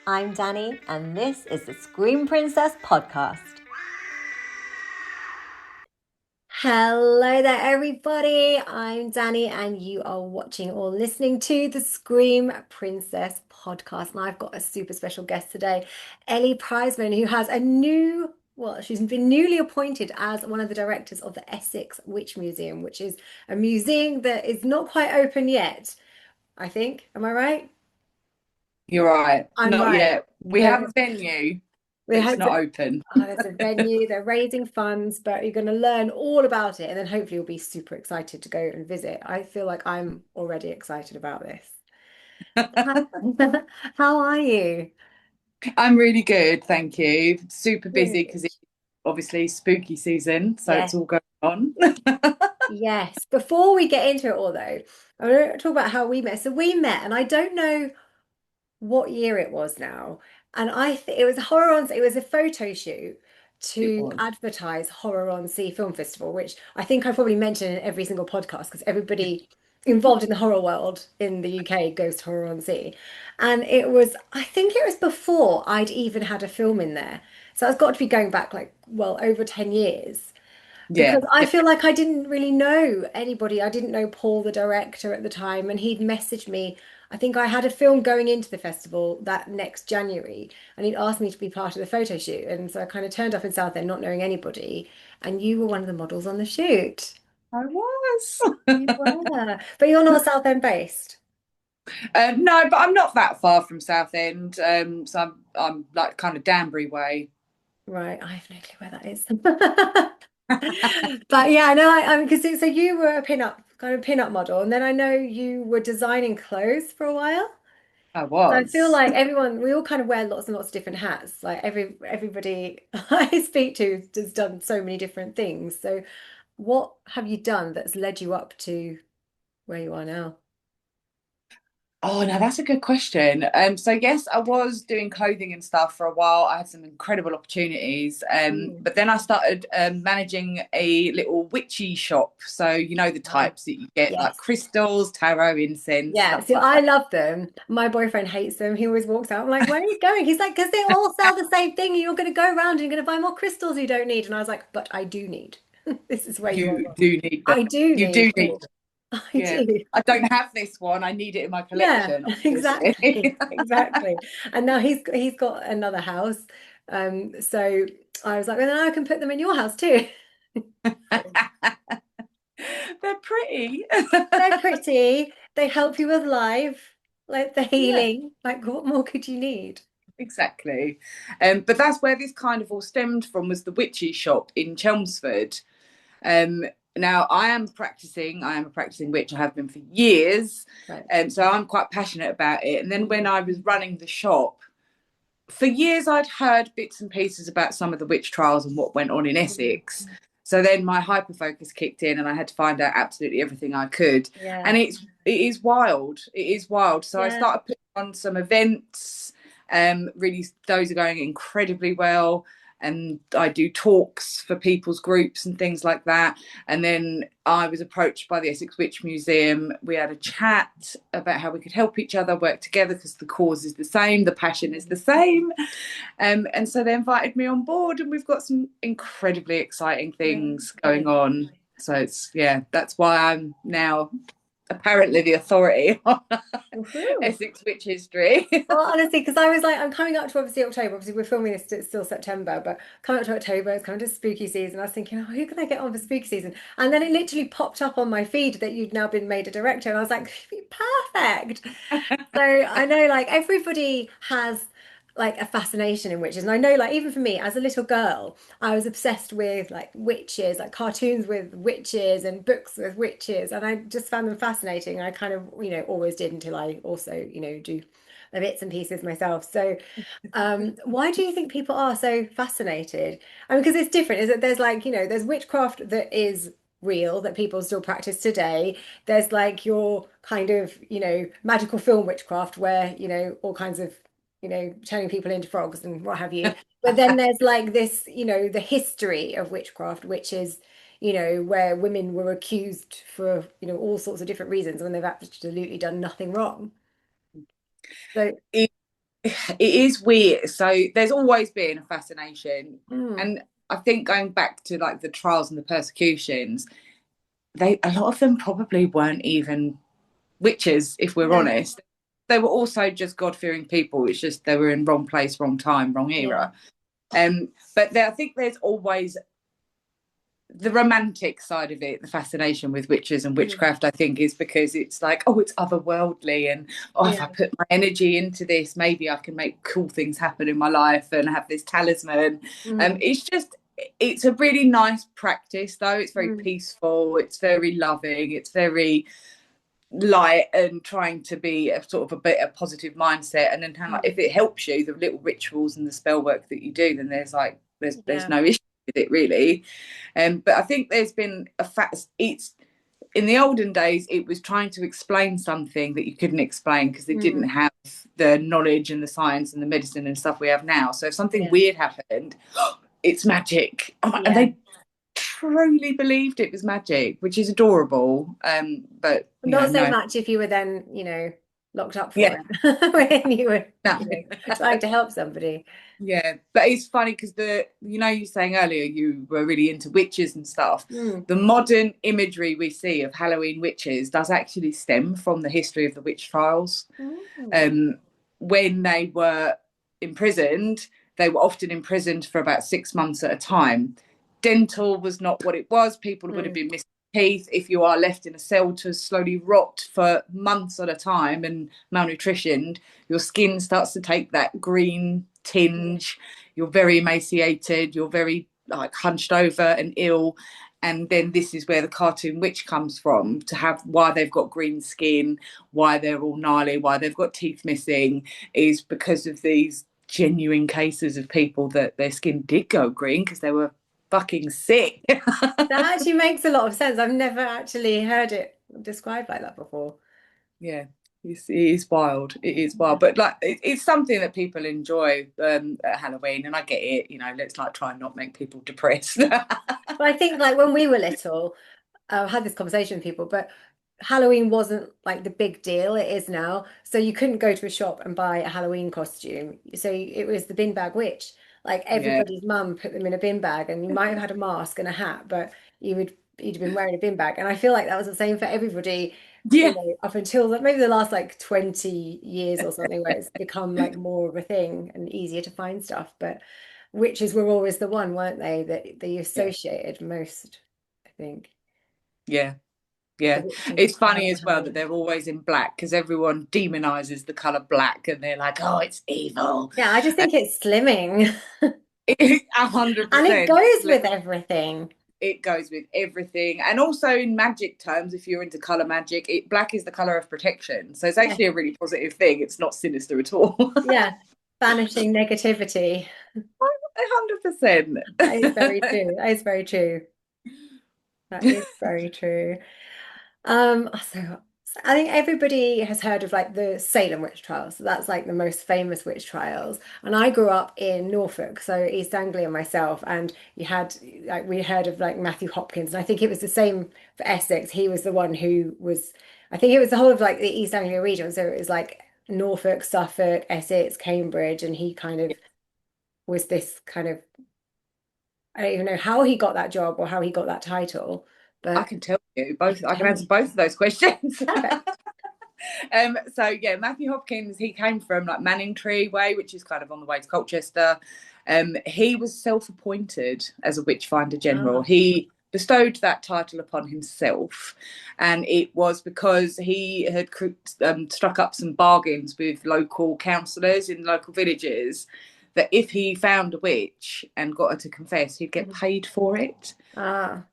I'm Danny, and this is the Scream Princess podcast. Hello there, everybody. I'm Danny, and you are watching or listening to the Scream Princess podcast. And I've got a super special guest today, Elly Prizeman, who has she's been newly appointed as one of the directors of the Essex Witch Museum, which is a museum that is not quite open yet, I think. Am I right? You're right. I'm Not right. yet. We have So a venue, we but it's hope not that open. there's a venue, they're raising funds, but you're going to learn all about it and then hopefully you'll be super excited to go and visit. I feel like I'm already excited about this. How are you? I'm really good, thank you. Super busy because Good. it's obviously spooky season, so Yes, it's all going on. yes. Before we get into it all though, I want to talk about how we met. So we met, and I don't know what year it was now. And it was it was a photo shoot It to was. advertise Horror on Sea Film Festival, which I think I probably mention in every single podcast because everybody involved in the horror world in the UK goes to Horror on Sea. And I think it was before I'd even had a film in there. So it's got to be going back like, well, over 10 years Yeah. because I feel like I didn't really know anybody. I didn't know Paul, the director at the time, and he'd messaged me. I think I had a film going into the festival that next January, and he'd asked me to be part of the photo shoot. And so I kind of turned up in Southend, not knowing anybody, and you were one of the models on the shoot. I was. You were, but you're not Southend based. No, but I'm not that far from Southend. So I'm like kind of Danbury way. Right, I have no clue where that is. But yeah, no, I'm because so you were a kind of pin-up model, and then I know you were designing clothes for a while. I So I feel was. like we all kind of wear lots and lots of different hats. Like everybody I speak to has done so many different things. So what have you done that's led you up to where you are now? Oh, no, that's a good question. So yes, I was doing clothing and stuff for a while. I had some incredible opportunities. Mm. But then I started managing a little witchy shop. So you know the Wow. types that you get like Yes. crystals, tarot, incense, Yeah, stuff so like I that. love them. My boyfriend hates them. He always walks out. I'm like, where are you going? He's like, because they all sell the same thing. You're going to go around and you're going to buy more crystals you don't need. And I was like, but I do need. This is where you are You wrong. do need them. I do You need do need Paul. them. I Yeah. do. I don't have this one. I need it in my Yeah, collection, exactly. obviously. Exactly. And now he's got another house. So I was like, well, then I can put them in your house too. They're pretty. They're pretty. They help you with life, like the Yeah. healing. Like, what more could you need? Exactly. But that's where this kind of all stemmed from was the witchy shop in Chelmsford. Um, now I am a practicing witch, I have been for years. Right. So I'm quite passionate about it. And then when Mhm. I was running the shop, for years I'd heard bits and pieces about some of the witch trials and what went on in Essex. So then my hyper focus kicked in and I had to find out absolutely everything I could. Yeah. And it is wild. It is wild. So I Yeah. started putting on some events. Really, those are going incredibly well. And I do talks for people's groups and things like that. And then I was approached by the Essex Witch Museum. We had a chat about how we could help each other work together because the cause is the same, the passion is the same. And so they invited me on board, and we've got some incredibly exciting things going Amazing. on. So it's, yeah, that's why I'm now apparently the authority on Woohoo. Essex witch history. Well, honestly, because I was like, I'm coming up to obviously October. Obviously, we're filming this, it's still September, but coming up to October, it's coming to spooky season. I was thinking, oh, who can I get on for spooky season? And then it literally popped up on my feed that you'd now been made a director. And I was like, perfect. So I know like everybody has like a fascination in witches. And I know like even for me as a little girl, I was obsessed with like witches, like cartoons with witches and books with witches. And I just found them fascinating. I kind of, always did until I also, do the bits and pieces myself. So why do you think people are so fascinated? I mean, because it's different, is that there's like, there's witchcraft that is real that people still practice today. There's like your kind of, magical film witchcraft where, all kinds of, turning people into frogs and what have you. But then there's like this, the history of witchcraft, which is, where women were accused for, all sorts of different reasons when they've absolutely done nothing wrong. So, it is weird. So there's always been a fascination, Mm. and I think going back to like the trials and the persecutions, they a lot of them probably weren't even witches, if we're No. honest. They were also just God fearing people. It's just they were in wrong place, wrong time, wrong Yeah. era. But I think there's always the romantic side of it, the fascination with witches and Mm. witchcraft, I think, is because it's like, oh, it's otherworldly, and oh, if Yeah. I put my energy into this, maybe I can make cool things happen in my life and have this talisman. Mm. It's just, it's a really nice practice, though. It's very Mm. peaceful, it's very loving, it's very light, and trying to be a sort of a bit of positive mindset. And then kind of like, Mm. if it helps you, the little rituals and the spell work that you do, then there's like there's Yeah. no issue with it really. But I think there's been a fact. It's in the olden days, it was trying to explain something that you couldn't explain because they didn't Mm. have the knowledge and the science and the medicine and stuff we have now. So if something Yeah. weird happened, it's magic, and Yeah. they truly believed it was magic, which is adorable. But Not so no, much if you were then, locked up for yeah, it when you were, no. trying to help somebody. Yeah, but it's funny because you saying earlier you were really into witches and stuff. Mm. The modern imagery we see of Halloween witches does actually stem from the history of the witch trials. Mm. Um, when they were imprisoned, they were often imprisoned for about 6 months at a time. Dental was not what it was. People would have Mm. been missing teeth. If you are left in a cell to slowly rot for months at a time and malnutritioned, your skin starts to take that green tinge. You're very emaciated. You're very like hunched over and ill. And then this is where the cartoon witch comes from, to have why they've got green skin, why they're all gnarly, why they've got teeth missing, is because of these genuine cases of people that their skin did go green because they were fucking sick. That actually makes a lot of sense. I've never actually heard it described like that before. Yeah, it is wild. It is wild, but like it's something that people enjoy at Halloween, and I get it. Let's like try and not make people depressed. But I think like when we were little, I had this conversation with people, but Halloween wasn't like the big deal it is now. So you couldn't go to a shop and buy a Halloween costume. So it was the bin bag witch. Like Yeah, everybody's mum put them in a bin bag, and you might have had a mask and a hat, but you'd have been wearing a bin bag. And I feel like that was the same for everybody, yeah, up until maybe the last like 20 years or something, where it's become like more of a thing and easier to find stuff. But witches were always the one, weren't they, that they yeah, associated most, I think. yeah. The Yeah, witches it's funny around as well that Halloween. they're always in black because everyone demonizes the color black and they're like, "Oh, it's evil." Yeah, I just think it's slimming. 100%. And it goes with everything. It goes with everything, and also in magic terms, if you're into color magic, black is the color of protection. So it's Yeah, actually a really positive thing. It's not sinister at all. yeah. Banishing negativity. 100%. That is very true. That is very true. That is very true. So I think everybody has heard of like the Salem witch trials. So that's like the most famous witch trials. And I grew up in Norfolk, so East Anglia myself, and you had like we heard of like Matthew Hopkins, and I think it was the same for Essex. He was the one who was, I think it was the whole of like the East Anglia region. So it was like Norfolk, Suffolk, Essex, Cambridge, and he kind of was this kind of, I don't even know how he got that job or how he got that title, I but can tell you you both. can I can tell answer me. both of those questions. Perfect. So yeah, Matthew Hopkins, he came from like Manningtree way, which is kind of on the way to Colchester. He was self-appointed as a witchfinder general. Ah. He bestowed that title upon himself, and it was because he had struck up some bargains with local councillors in local villages that if he found a witch and got her to confess, he'd get Mhm. paid for it. Ah.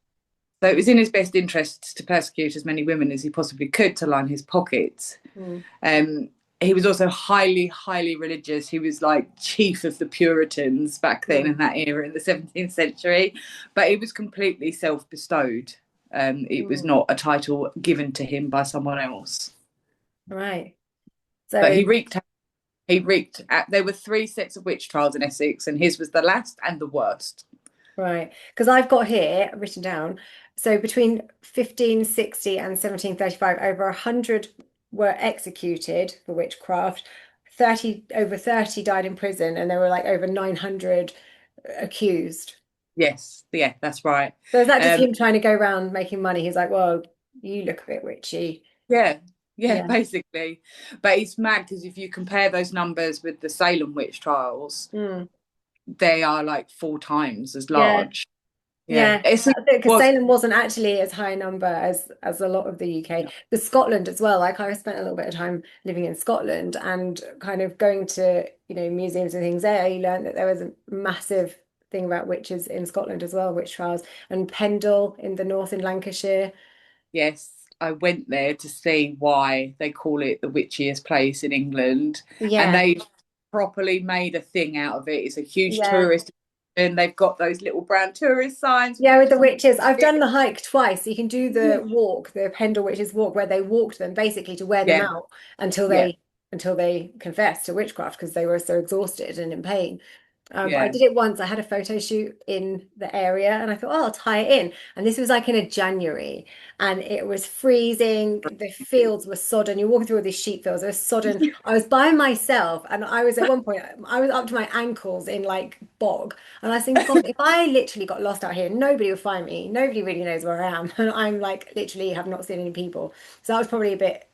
So it was in his best interests to persecute as many women as he possibly could to line his pockets. Mm. Um, he was also highly, highly religious. He was like chief of the Puritans back then in Mm. that era in the 17th century, but it was completely self bestowed. It was Mm. not a title given to him by someone else. Right. But So, he wreaked. There were three sets of witch trials in Essex, and his was the last and the worst. right. Because I've got here written down. So between 1560 and 1735, over 100 were executed for witchcraft. 30 over 30 died in prison, and there were like over 900 accused. Yes, yeah, that's right. So is that just Um, him trying to go around making money? He's like, well, you look a bit witchy. yeah, yeah, Yeah. basically. But it's mad because if you compare those numbers with the Salem witch trials, Mm. they are like 4 times as Yeah. large. Yeah, Yeah, Essex because was. Salem wasn't actually as high a number as a lot of the UK. The Scotland as well. Like I spent a little bit of time living in Scotland and kind of going to, museums and things there. You learned that there was a massive thing about witches in Scotland as well, witch trials, and Pendle in the north in Lancashire. Yes, I went there to see why they call it the witchiest place in England, and Yeah, they've properly made a thing out of it. It's a huge yeah. tourist, and they've got those little brown tourist signs with Yeah, with the witches on witches. I've it. done the hike twice. You can do the walk, the Pendle Witches walk, where they walked them basically to wear them Yeah, out until yeah, they confessed to witchcraft because they were so exhausted and in pain. But I yeah. did it once. I had a photo shoot in the area and I thought, oh, I'll tie it in. And this was like in a January and it was freezing. The fields were sodden. You're walking through all these sheep fields. They were sodden. I was by myself and I was at one point, I was up to my ankles in like bog. And I was thinking, God, if I literally got lost out here, nobody would find me. Nobody really knows where I am. And I'm like, literally have not seen any people. So that was probably a bit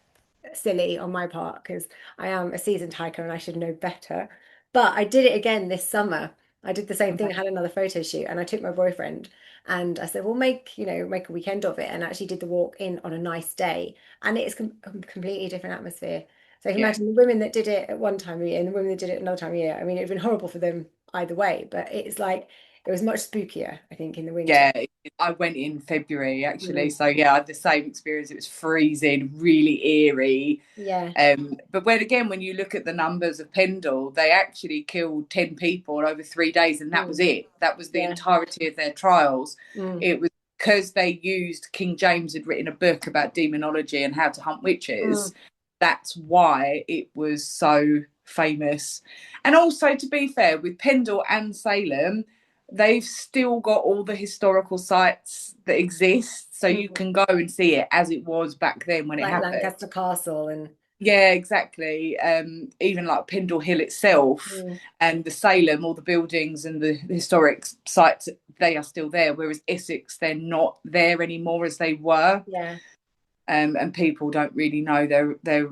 silly on my part because I am a seasoned hiker and I should know better. But I did it again this summer. I did the same thing. I had another photo shoot and I took my boyfriend and I said, well, make a weekend of it and actually did the walk in on a nice day. And it's a completely different atmosphere. So you can Yeah, imagine the women that did it at one time of year and the women that did it another time of year. I mean, it'd been horrible for them either way, but it's like it was much spookier, I think, in the winter. yeah. I went in February actually, Mm. so yeah, I had the same experience. It was freezing, really eerie. Yeah. But when you look at the numbers of Pendle, they actually killed 10 people in over 3 days, and that was Mm. it. That was the Yeah. entirety of their trials. Mm. It was because they used King James had written a book about demonology and how to hunt witches. Mm. That's why it was so famous. And also, to be fair, with Pendle and Salem, they've still got all the historical sites that exist, so you Mm. can go and see it as it was back then when it Like happened. Lancaster Castle and Yeah, exactly. Even like Pendle Hill itself mm, and the Salem, all the buildings and the historic sites, they are still there. Whereas Essex, they're not there anymore as they were. yeah. And people don't really know they're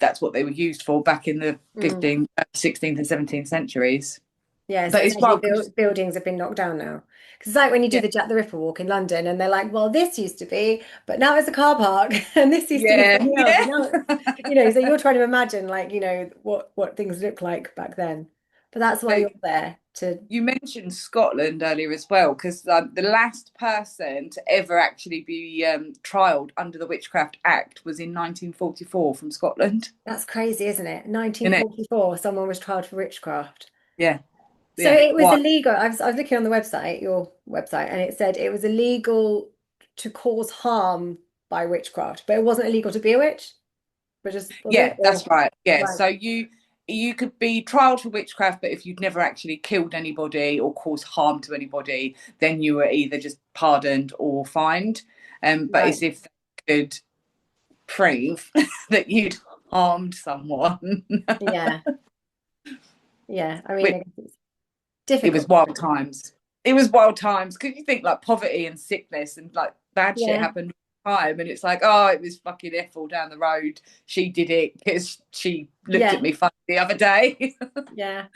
that's what they were used for back in the Mm. 15th, 16th and 17th centuries. Yeah, so But it's essentially wild because, buildings have been knocked down now. Because it's like when you do yeah, the Jack the Ripper walk in London and they're like, well, this used to be, but now it's a car park and this used to be yeah, something else. And yeah. now it's, so you're trying to imagine like, what things look like back then. But that's why So you're there to, you mentioned Scotland earlier as well, because the last person to ever actually be trialed under the Witchcraft Act was in 1944 from Scotland. that's crazy, isn't it? Isn't it? 1944, someone was tried for witchcraft. Yeah, So yeah. it was Why? illegal. I was looking on the website, your website, and it said it was illegal to cause harm by witchcraft, but it wasn't illegal to be a witch. But just was it? Yeah, that's Or right. Yeah, right, so you could be trialed for witchcraft, but if you'd never actually killed anybody or caused harm to anybody, then you were either just pardoned or fined. But right. it's if they could prove that you'd harmed someone. Yeah, yeah. I mean, Which I guess it's it was difficult. wild times. It was wild times because you think like poverty and sickness and like bad shit Yeah, happened all the time, and it's like, oh, it was fucking Ethel down the road. She did it because she looked at yeah, me funny the other day. yeah.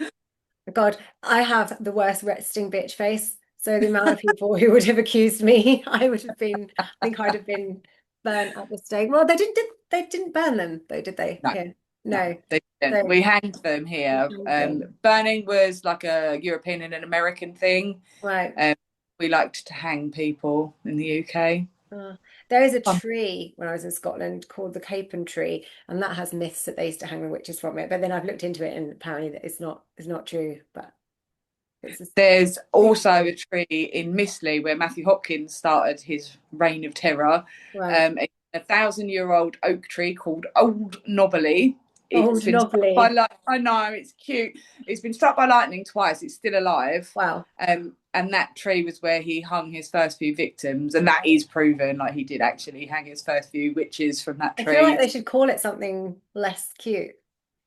God, I have the worst resting bitch face. So the amount of people who would have accused me, I think I'd have been burnt at the stake. Well, they didn't burn them though, did they? No, Here, no, no. they didn't. So We hanged them you here. hanged them. Burning was like a European and an American thing. Right. Um, we liked to hang people in the UK. Uh, there is a tree when I was in Scotland called the Capon tree, and that has myths that they used to hang the witches from it. But then I've looked into it, and apparently that it's not true. But it's a There's spooky also tree. a tree in Mistley where Matthew Hopkins started his reign of terror. Right. A 1,000-year-old oak tree called Old Knobbly. It's Old been struck by Nobley. I know it's cute. It's been struck by lightning twice. It's still alive. Wow. And that tree was where he hung his first few victims, and that is proven. Like he did actually hang his first few witches from that I feel like tree. they should call it something less cute.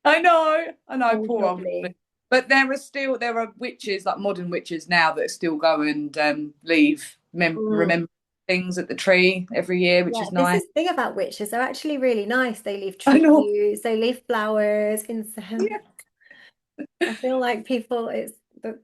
I know, Old poor old. Nobly. But there are witches, like modern witches now, that still go and leave Mm. remember things at the tree every year, which Yeah, is this nice. is the thing about witches. They're actually really nice. They leave I know. tributes, they leave flowers, incense. Yeah, I feel like people,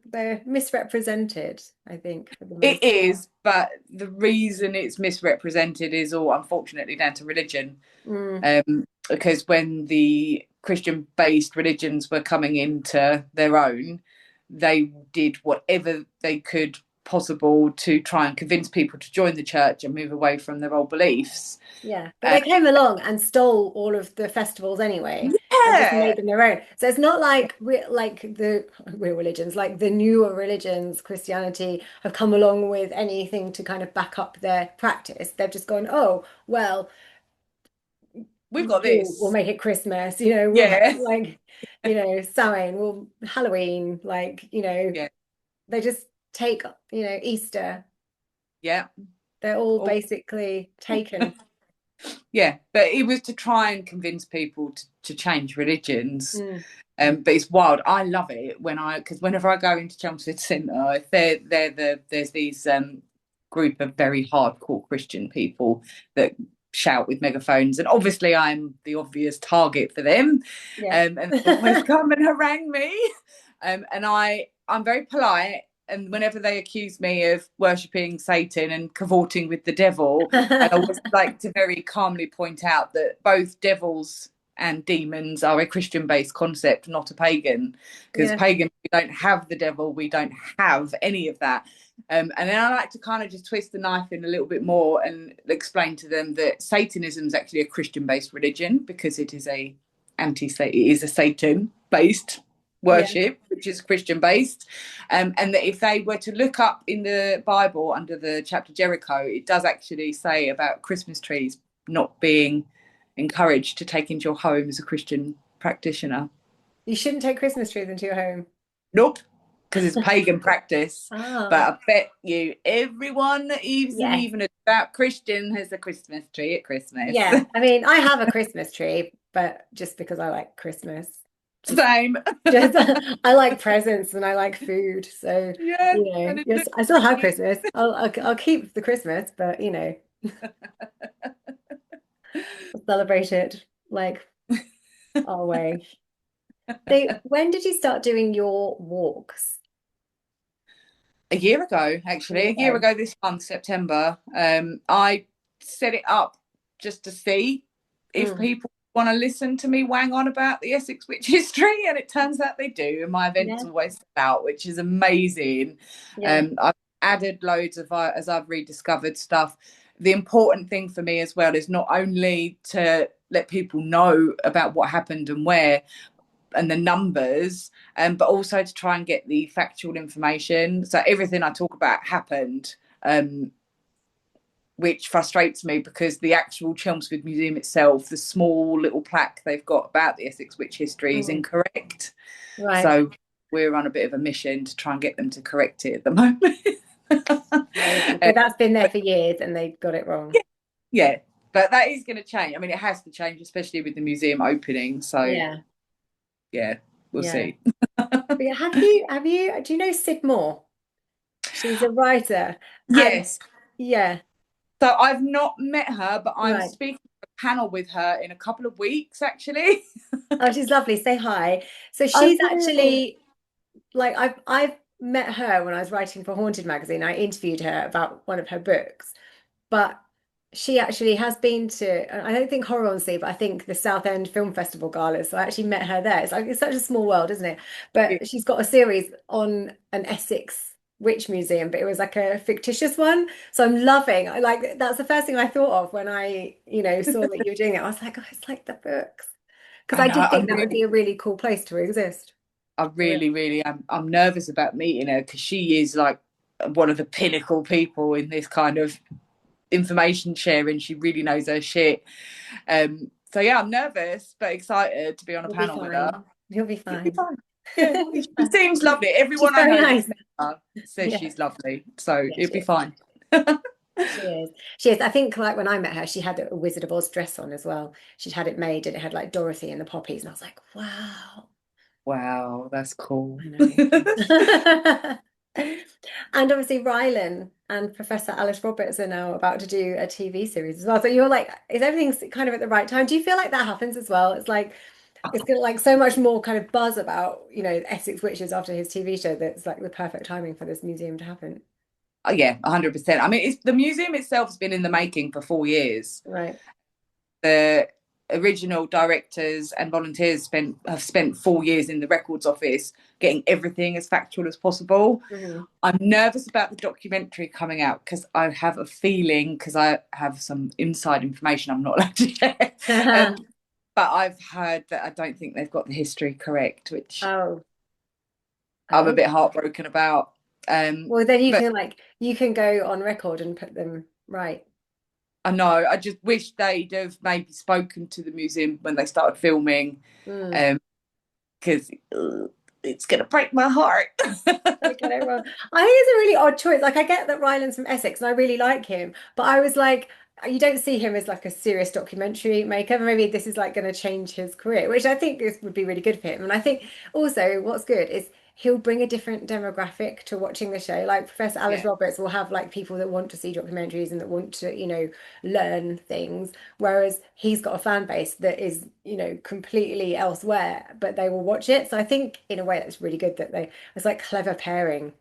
they're misrepresented, I think, for the it most part. is, but the reason it's misrepresented is all unfortunately down to religion. Mm, Because when the Christian-based religions were coming into their own, they did whatever they could possible to try and convince people to join the church and move away from their old beliefs. yeah, but Uh, they came along and stole all of the festivals anyway and just yeah, made them their own. So it's not like like the real religions, like the newer religions, Christianity, have come along with anything to kind of back up their practice. They've just gone, oh, well, we've got Yule, we'll this. make it Christmas, we'll Yeah, like, Samhain, we'll Halloween, like, yeah, they just take, Easter. yeah. They're all All basically taken. Yeah, but it was to try and convince people to change religions. Mm, But it's wild. I love it because whenever I go into Chelmsford Centre, if there's these group of very hardcore Christian people that shout with megaphones, and obviously I'm the obvious target for them, yeah. and they always come and harangue me, and I'm very polite. And whenever they accuse me of worshipping Satan and cavorting with the devil, I always like to very calmly point out that both devils and demons are a Christian based concept, not a pagan. Because Yeah. pagan, we don't have the devil, we don't have any of that. And then I like to kind of just twist the knife in a little bit more and explain to them that Satanism is actually a Christian based religion because it is it is a Satan based Yeah. worship, which is Christian based. And that if they were to look up in the Bible under the chapter Jericho, it does actually say about Christmas trees not being encouraged to take into your home as a Christian practitioner. You shouldn't take Christmas trees into your home. Nope, because it's pagan practice. But Ah, I bet you everyone that isn't yes. even about Christian has a Christmas tree at Christmas. Yeah. I mean, I have a Christmas tree, but just because I like Christmas. Just Same. just I like presents and I like food. So, Yeah, and it yes, looks I still have pretty. Christmas. I'll keep the Christmas, but I'll celebrate it like our way. So when did you start doing your walks? A year ago, A year actually, a year ago. ago this month, September, I set it up just to see if Mm, people want to listen to me wang on about the Essex Witch history, and it turns out they do. And my events yeah, always sell out, which is amazing. yeah. I've added loads of as I've rediscovered stuff. The important thing for me as well is not only to let people know about what happened and where, and the numbers, but also to try and get the factual information. So everything I talk about happened, which frustrates me because the actual Chelmsford Museum itself, the small little plaque they've got about the Essex Witch history is Mm, incorrect. right. So we're on a bit of a mission to try and get them to correct it at the moment. Amazing. uh, So that's been there but for years and they got it wrong. yeah, yeah, but that is going to change. I mean, it has to change, especially with the museum opening. So Yeah, yeah, we'll yeah. see. But have you, do you know Sid Moore? She's a writer. And Yes. yeah, So I've not met her, but I'm right. speaking to a panel with her in a couple of weeks, actually. Oh, she's lovely. Say hi. So I she's will. actually like I've met her when I was writing for Haunted magazine. I interviewed her about one of her books, but she actually has been to, I don't think Horror on Sea, but I think the Southend Film Festival galas. So I actually met her there. It's like it's such a small world, isn't it? But she's got a series on an Essex Witch Museum, but it was like a fictitious one. So I'm loving. I like that's the first thing I thought of when I, saw that you were doing it. I was like, oh, it's like the books. Because I I know. did think that would be a really cool place to exist. Yeah. Really, I'm nervous about meeting her because she is like one of the pinnacle people in this kind of information sharing. She really knows her shit. So yeah, I'm nervous but excited to be on a You'll be panel with her. fine. You'll be It'll be fine. fine. Yeah, she seems lovely. She's Everyone I very know that's nice. met her says Yeah. she's lovely, so Yeah, it'll she be is. fine. She is. She is. I think like when I met her, she had a Wizard of Oz dress on as well. She'd had it made and it had like Dorothy and the poppies. And I was like, wow. Wow, that's cool. I know. And obviously Rylan and Professor Alice Roberts are now about to do a TV series as well. So you're like, is everything kind of at the right time? Do you feel like that happens as well? It's like it's gonna like so much more kind of buzz about, Essex Witches after his TV show that's like the perfect timing for this museum to happen. Oh, yeah, 100%. I mean, the museum itself's been in the making for 4 years. Right. The original directors and volunteers have spent 4 years in the records office getting everything as factual as possible. Hmm. I'm nervous about the documentary coming out because I have a feeling, because I have some inside information I'm not allowed to share. But I've heard that I don't think they've got the history correct, which Oh, I'm a oh. bit heartbroken about. Well, then But you can go on record and put them right. I know, I just wish they'd have maybe spoken to the museum when they started filming, Mm. because it's going to break my heart. I get it wrong. I think it's a really odd choice. Like I get that Ryland's from Essex and I really like him, but I was like, you don't see him as like a serious documentary maker. Maybe this is like going to change his career, which I think this would be really good for him. And I think also what's good is he'll bring a different demographic to watching the show. Like Professor Alice Yeah, Roberts will have like people that want to see documentaries and that want to, learn things. Whereas he's got a fan base that is, completely elsewhere, but they will watch it. So I think in a way that's really good that it's like clever pairing.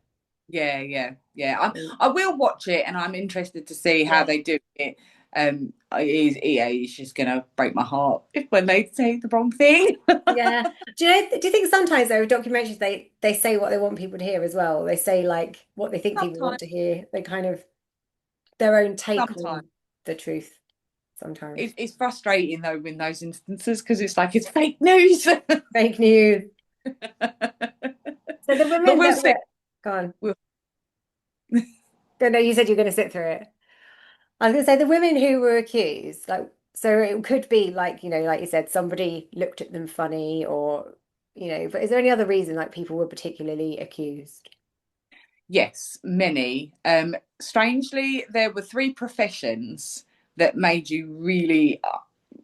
yeah. Mm. I will watch it, and I'm interested to see how Yeah. they do it. EA is just gonna break my heart if when they say the wrong thing. Yeah. Do you think sometimes though, with documentaries they say what they want people to hear as well? They say like what they think people want Sometimes, to hear. They kind of their own take sometimes on the truth sometimes. it's frustrating though in those instances because it's like it's fake news. Fake news. So the But women we'll that see. were go on. We'll, No, you said you were going to sit through it. I was going to say the women who were accused, like, so it could be like, like you said, somebody looked at them funny or, but is there any other reason like people were particularly accused? yes, many. Strangely, there were three professions that made you really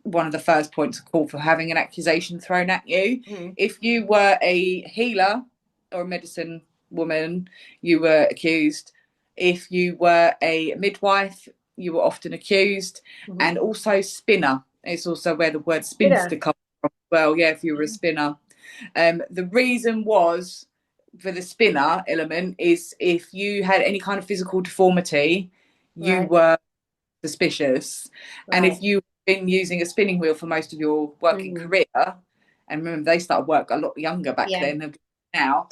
one of the first points of call for having an accusation thrown at you. Mm. If you were a healer or a medicine woman, you were accused. If you were a midwife, you were often accused. Hmm. And also spinner. It's also where the word spinster Bitter. comes from. Well, yeah, if you were a spinner. The reason was for the spinner element is if you had any kind of physical deformity, you Right, were suspicious. And right. if you've been using a spinning wheel for most of your working Mm. career, and remember they started work a lot younger back Yeah. then than now,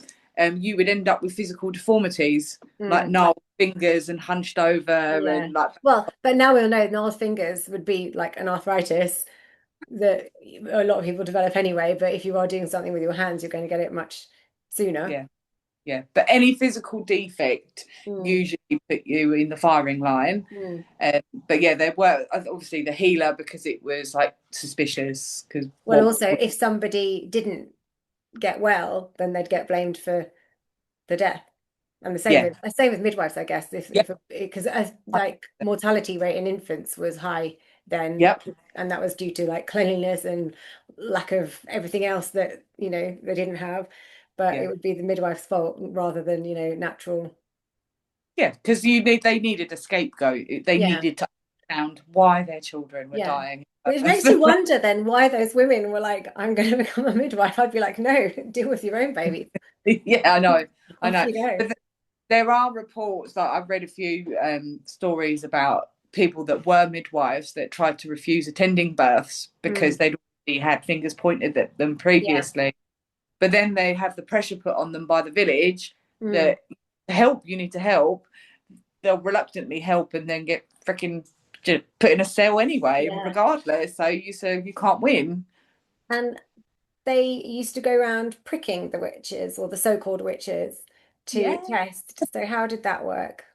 you would end up with physical deformities like Mm. gnarled fingers and hunched over Yeah. and like Well, but now we'll know Noel's fingers would be like an arthritis that a lot of people develop anyway. But if you are doing something with your hands, you're going to get it much sooner. yeah, yeah. But any physical defect Mm. usually put you in the firing line. Mm. But yeah, there were obviously the healer because it was like suspicious because Well, what also, if somebody didn't get well, then they'd get blamed for the death. And yeah, the same with midwives, I guess. yeah, If because like mortality rate in infants was high then, yep, and that was due to like cleanliness and lack of everything else that they didn't have. But it yeah. would be the midwife's fault rather than natural. Yeah, because they needed a scapegoat. They Yeah, needed to understand why their children were yeah. dying. Which makes you wonder then why those women were like, I'm going to become a midwife. I'd be like, no, deal with your own baby. Yeah, I Off know. you go. But there are reports that I've read a few stories about people that were midwives that tried to refuse attending births because Mm, they'd already had fingers pointed at them yeah. previously. But then they have the pressure put on them by the village Mm, that help, you need to help. They'll reluctantly help and then get freaking put in a cell anyway, yeah. regardless. So you can't win. And they used to go around pricking the witches or the so-called witches to Yeah. test. So how did that work?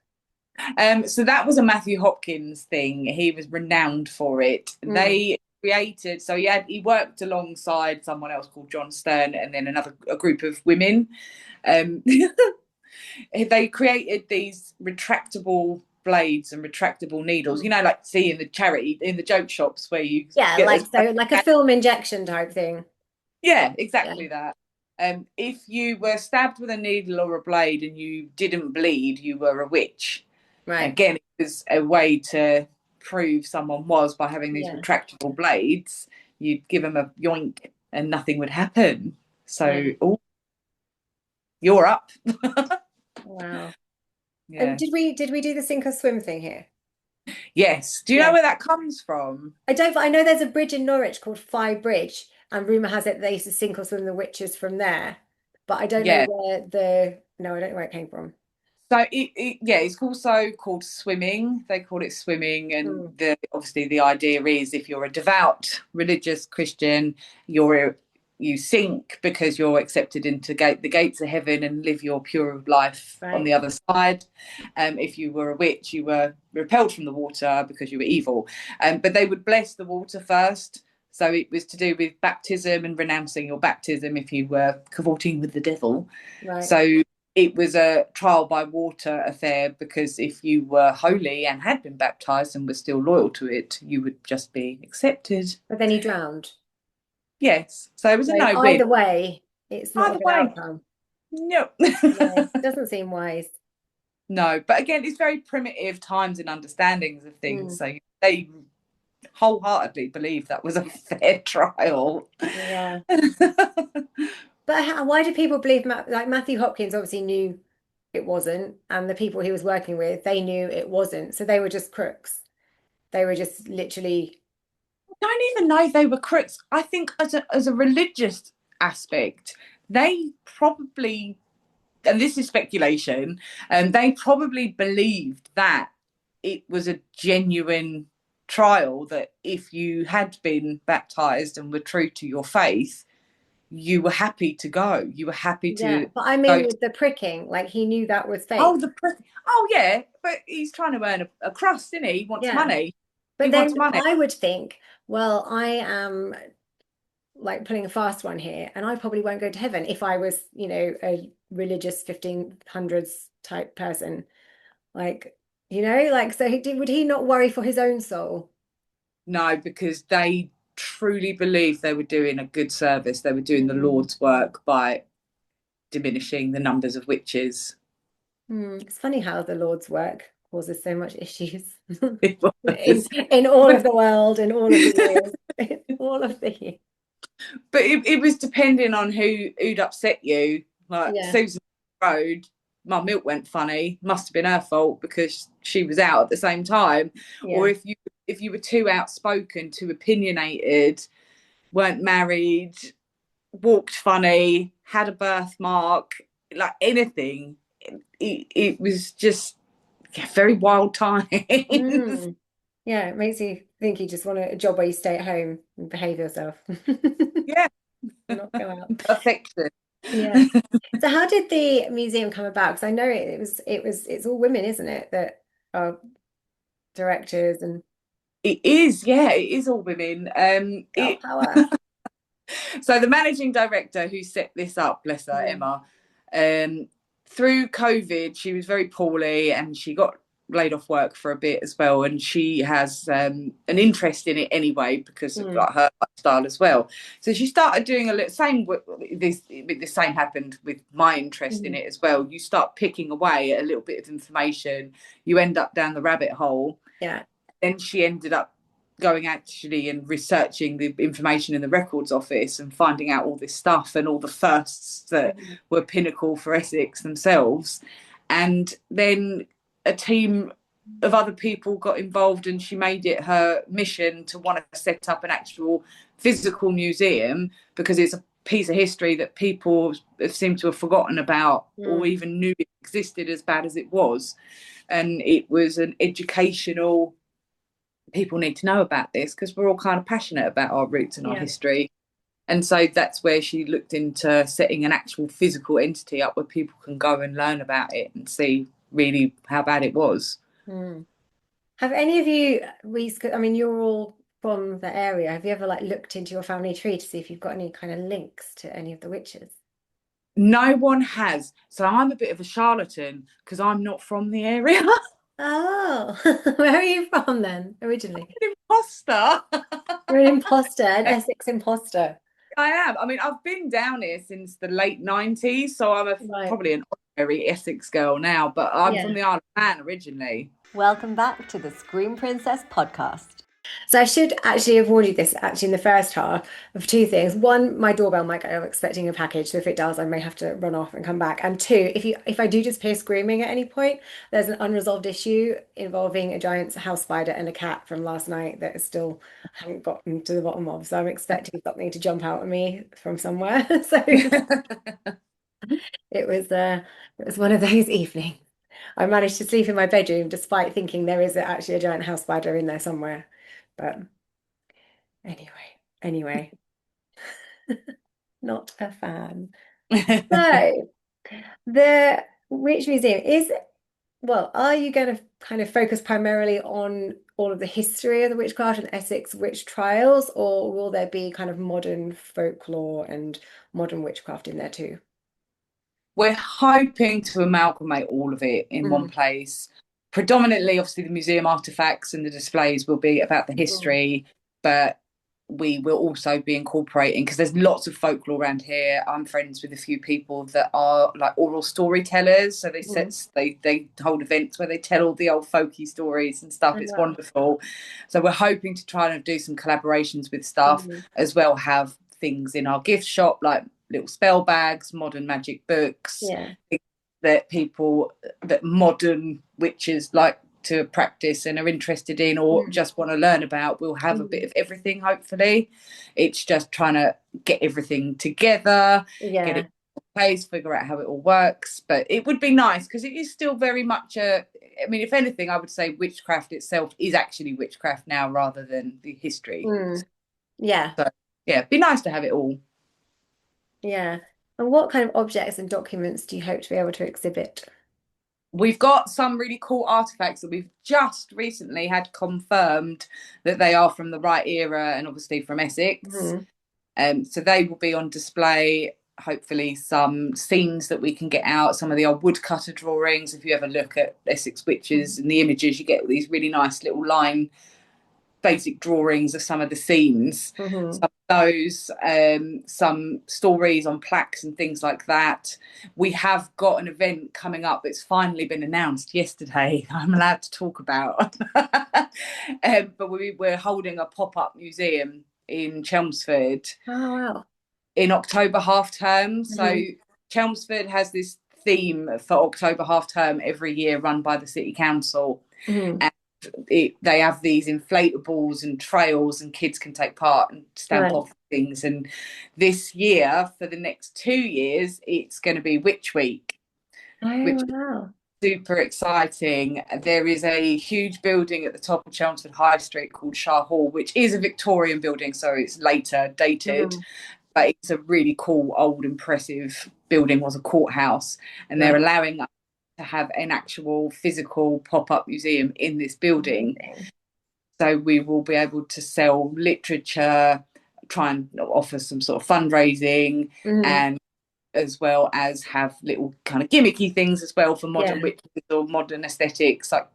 So that was a Matthew Hopkins thing. He was renowned for it. Mm, They created, so he worked alongside someone else called John Stern and then a group of women. Um, they created these retractable blades and retractable needles, you know, like see in the charity, in the joke shops where you Yeah, get like those. so, like a film injection type thing. Yeah, Yeah, exactly that. If you were stabbed with a needle or a blade and you didn't bleed, you were a witch. right. Again, it was a way to prove someone was by having these Yeah, retractable blades. You'd give them a yoink and nothing would happen. yeah. So, oh, you're up. Wow. And Yeah. did we do the sink or swim thing here? Yes. Do you know Yeah. where that comes from? I don't. I know there's a bridge in Norwich called Phi Bridge, and rumor has it they used to sink or swim the witches from there. But I don't know Yeah. where the no, I don't know where it came from. So yeah, it's also called swimming. They call it swimming, and Mm, obviously the idea is if you're a devout religious Christian, you sink because you're accepted into the gates of heaven and live your pure life on right, the other side. If you were a witch, you were repelled from the water because you were evil. But they would bless the water first. So it was to do with baptism and renouncing your baptism if you were cavorting with the devil. right. So it was a trial by water affair because if you were holy and had been baptized and were still loyal to it, you would just be accepted. But then he drowned. Yes. So it was So a no win. either way, it's not a Either good way, outcome. no. No, doesn't seem wise. No. But again, it's very primitive times and understandings of things. Mm, So they wholeheartedly believe that was a fair trial. yeah. But why do people believe like Matthew Hopkins obviously knew it wasn't, and the people he was working with, they knew it wasn't. So they were just crooks. They were just literally, Don't even know if they were crooks. I think as a religious aspect, they probably, and this is speculation, and they probably believed that it was a genuine trial, that if you had been baptized and were true to your faith, you were happy to go. You were happy yeah. to But I go mean, to, with the pricking, like he knew that was oh, fake. oh, yeah, but he's trying to earn a crust, isn't he? He wants Yeah. money. He But then wants money. I would think, well, I am like pulling a fast one here, and I probably won't go to heaven if I was, a religious 1500s type person. Like, like, so would he not worry for his own soul? No, because they truly believed they were doing a good service. They were doing the Mm. Lord's work by diminishing the numbers of witches. It's funny how the Lord's work causes so much issues It in was. in all of the world, in all of the years, in all of the years. But it was depending on who'd upset you. Like Yeah, Susan Road, my milk went funny. Must have been her fault because she was out at the same time. Or yeah. if you were too outspoken, too opinionated, weren't married, walked funny, had a birthmark, like anything, it was just, yeah, very wild times. Mm. Yeah, it makes you think you just want a job where you stay at home and behave yourself. Yeah, Not go out. perfection. Yeah. So how did the museum come about? Because I know it's all women, isn't it, that are directors and It is, yeah, it is all women. girl power. So the managing director who set this up, bless her, Mm. Emma, um, through COVID, she was very poorly and she got laid off work for a bit as well. And she has an interest in it anyway because of Mm. like, her lifestyle as well. So she started doing a little same. The same happened with my interest in Mm. it as well. You start picking away at a little bit of information, you end up down the rabbit hole. Yeah. Then she ended up going actually and researching the information in the records office and finding out all this stuff and all the firsts that Mhm. were pinnacle for Essex themselves. And then a team of other people got involved and she made it her mission to want to set up an actual physical museum because it's a piece of history that people have seemed to have forgotten about or Mm. even knew it existed, as bad as it was. And it was an educational, people need to know about this because we're all kind of passionate about our roots and our Yeah. history. And so that's where she looked into setting an actual physical entity up where people can go and learn about it and see really how bad it was. Mm. Have any of you, I mean, you're all from the area. Have you ever like looked into your family tree to see if you've got any kind of links to any of the witches? No one has. So I'm a bit of a charlatan because I'm not from the area. Oh, where are you from then, originally? Imposter. You're an imposter, an Essex imposter. I am. I mean, I've been down here since the late 90s, so I'm Right. probably an honorary Essex girl now, but I'm from Yeah. the Isle of Man originally. Welcome back to the Screen Princess podcast. So I should actually have warned you this actually in the first half of two things. One, my doorbell might go, I'm expecting a package, so if it does, I may have to run off and come back. And two, if I do just hear screaming at any point, there's an unresolved issue involving a giant house spider and a cat from last night that I still haven't gotten to the bottom of. So I'm expecting something to jump out at me from somewhere. So it was one of those evenings. I managed to sleep in my bedroom despite thinking there is actually a giant house spider in there somewhere. But anyway, not a fan. So the Witch Museum is, well, are you going to kind of focus primarily on all of the history of the witchcraft and Essex witch trials, or will there be kind of modern folklore and modern witchcraft in there too? We're hoping to amalgamate all of it in one Mm, place. Predominantly, obviously, the museum artifacts and the displays will be about the mm, history, but we will also be incorporating because there's lots of folklore around here. I'm friends with a few people that are like oral storytellers, so mm. they hold events where they tell all the old folky stories and stuff. Oh, It's wow. wonderful. So we're hoping to try and do some collaborations with stuff Mm, as well. Have things in our gift shop like little spell bags, modern magic books, yeah. that people that modern witches like to practice and are interested in or Mm, just want to learn about. We'll have a bit mm. of everything, hopefully. It's just trying to get everything together, get it Yeah. in place, figure out how it all works. But it would be nice because it is still very much I mean, if anything, I would say witchcraft itself is actually witchcraft now rather than the history. Mm, yeah. So yeah, it'd be nice to have it all. Yeah. And what kind of objects and documents do you hope to be able to exhibit? We've got some really cool artifacts that we've just recently had confirmed that they are from the right era and obviously from Essex. Mm, So they will be on display. Hopefully, some scenes that we can get out, some of the old woodcutter drawings. If you ever look at Essex Witches and the images, you get these really nice little line basic drawings of some of the scenes. mm-hmm. Some of those, some stories on plaques and things like that. We have got an event coming up that's finally been announced yesterday. I'm allowed to talk about, but we're holding a pop-up museum in Chelmsford Oh, wow. in October half term. So Mm-hmm. Chelmsford has this theme for October half term every year, run by the city council, Mm-hmm. and they have these inflatables and trails, and kids can take part and stamp Right. off things. And this year, for the next 2 years, it's going to be Witch Week, Oh, which is wow. super exciting. There is a huge building at the top of Chelmsford High Street called Shah Hall, which is a Victorian building, so it's later dated, Mm-hmm. but it's a really cool, old, impressive building. Was a courthouse, and they're Right. allowing us to have an actual physical pop-up museum in this building. Amazing. So we will be able to sell literature, try and offer some sort of fundraising, Mm-hmm. and as well as have little kind of gimmicky things as well for Yeah. modern witches or modern aesthetics, like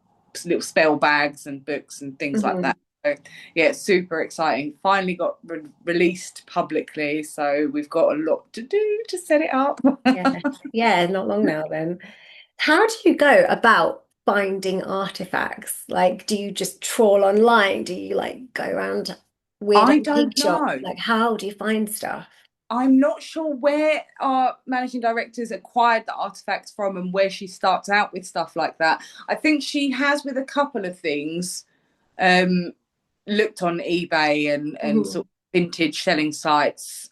little spell bags and books and things like Mm-hmm. that. So yeah, it's super exciting. Finally got released publicly, so we've got a lot to do to set it up. Yeah. Yeah, not long now then. How do you go about finding artifacts? Like, do you just trawl online? Do you like go around weird I antique don't shops? know. Like, how do you find stuff? I'm not sure where our managing directors acquired the artifacts from and where she starts out with stuff like that. I think she has with a couple of things, um, looked on eBay and Mm-hmm. sort of vintage selling sites.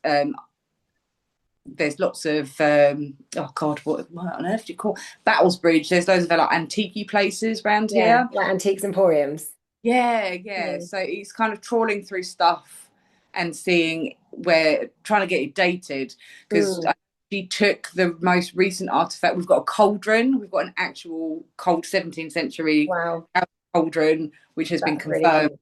There's lots of oh god, what on earth do you call Battlesbridge? There's loads of like antique places around Yeah, here. like antiques emporiums. Yeah. Yeah. So it's kind of trawling through stuff and seeing where, trying to get it dated, because Mm. she took the most recent artifact. We've got a cauldron. We've got an actual cold 17th century Wow, cauldron, which has been that's really confirmed. cool.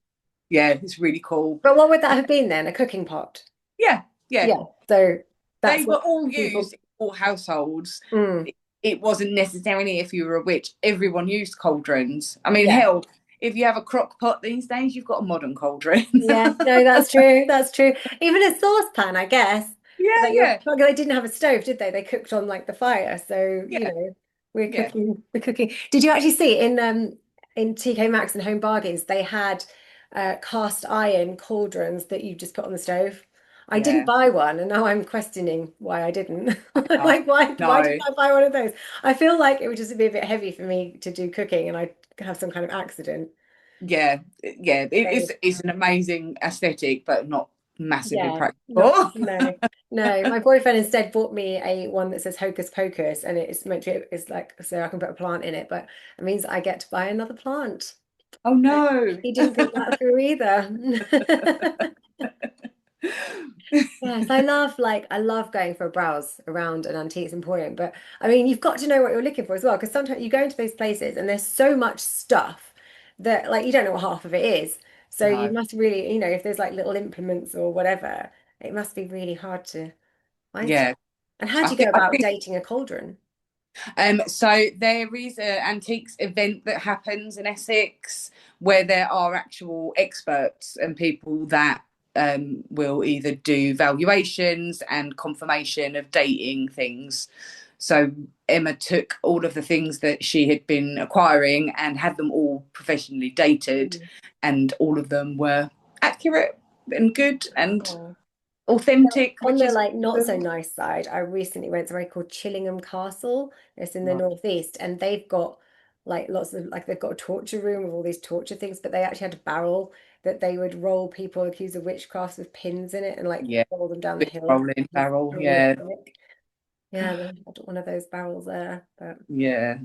Yeah, it's really cool. But what would that have been then? A cooking pot? Yeah. Yeah. So They that's were what all people. used in all households. Mm. it wasn't necessarily if you were a witch. Everyone used cauldrons. I mean, Yeah. hell, if you have a crock pot these days, you've got a modern cauldron. Yeah, no, that's true. That's true. Even a saucepan, I guess. Yeah, Like yeah, they didn't have a stove, did they? They cooked on like the fire. So, yeah, we're yeah, cooking, we're cooking. Did you actually see in TK Maxx and Home Bargains, they had cast iron cauldrons that you just put on the stove. I didn't yeah. buy one, and now I'm questioning why I didn't. I'm Uh, like, why didn't no, I buy one of those? I feel like it would just be a bit heavy for me to do cooking and I'd have some kind of accident. yeah, yeah. So, It's an amazing aesthetic, but not massively yeah, not practical. no, no. My boyfriend instead bought me a one that says Hocus Pocus, and it's meant to it's like so I can put a plant in it, but it means I get to buy another plant. Oh But no. he didn't think that through either. Yes, I love going for a browse around an antiques emporium, but I mean you've got to know what you're looking for as well, because sometimes you go into those places and there's so much stuff that like you don't know what half of it is. So you No. must really, if there's like little implements or whatever, it must be really hard to find stuff. Yeah. And how do you go I about think dating a cauldron? so there is an antiques event that happens in Essex where there are actual experts and people that will either do valuations and confirmation of dating things. So Emma took all of the things that she had been acquiring and had them all professionally dated, Mm. and all of them were accurate and good and Oh. authentic, On which the is like not so awesome. nice side, I recently went to somewhere called Chillingham Castle. It's in the Right. northeast, and they've got like lots of like they've got a torture room with all these torture things, but they actually had a barrel that they would roll people accused of witchcraft with pins in it and like Yeah, roll them down the big hill. rolling It's barrel. really Yeah, thick. Yeah, they had one of those barrels there, yeah.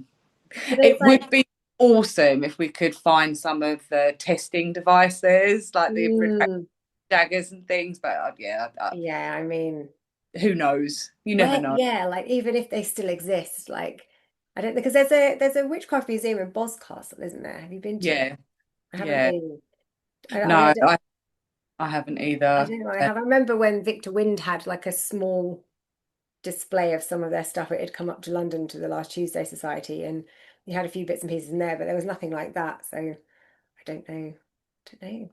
but there's It like would be awesome if we could find some of the testing devices, like the refractive mm, daggers and things. But yeah, yeah, I mean. who knows? You never Where, know. yeah, like even if they still exist, like I don't because there's a witchcraft museum in Boscastle, isn't there? Have you been to it? Yeah, I haven't yeah. been. No, I haven't I either. don't know. I have. I remember when Victor Wind had like a small display of some of their stuff. It had come up to London to the Last Tuesday Society, and he had a few bits and pieces in there, but there was nothing like that. So I don't know. Don't know.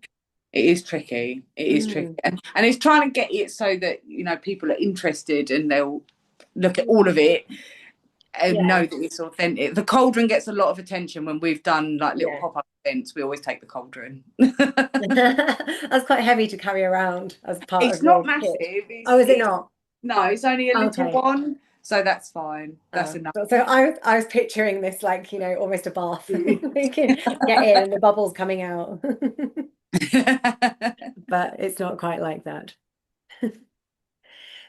It is tricky. It is tricky, Mm, and it's trying to get it so that people are interested and they'll look at all of mm, it and know yeah, that it's authentic. The cauldron gets a lot of attention when we've done like little yeah. pop-up events. We always take the cauldron. That's quite heavy to carry around as part It's of your not massive. kit. Oh, is it not? No, it's only a little Okay. one, so that's fine. That's enough. So I was picturing this like, almost a bath. We can get in and the bubbles coming out. But it's not quite like that.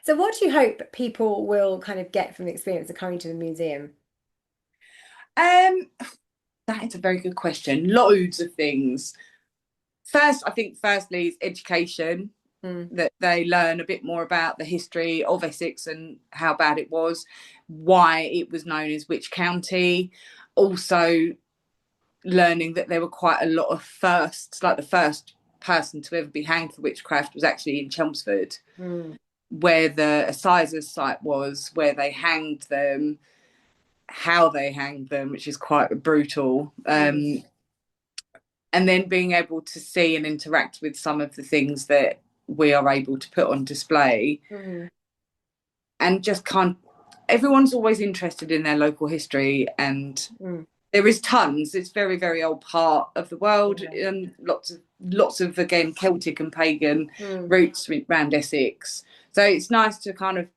So what do you hope people will kind of get from the experience of coming to the museum? um, that is a very good question. Loads of things. First, I think firstly is education, Mm, that they learn a bit more about the history of Essex and how bad it was, why it was known as Witch County. Also, learning that there were quite a lot of firsts, like the first person to ever be hanged for witchcraft was actually in Chelmsford, mm, where the assizes site was, where they hanged them, how they hanged them, which is quite brutal. mm, And then being able to see and interact with some of the things that we are able to put on display, mm, and just can't. Everyone's always interested in their local history, and mm. there is tons. It's very, very old part of the world, Yeah. and lots of again Celtic and pagan Mm, roots around Essex. So it's nice to kind of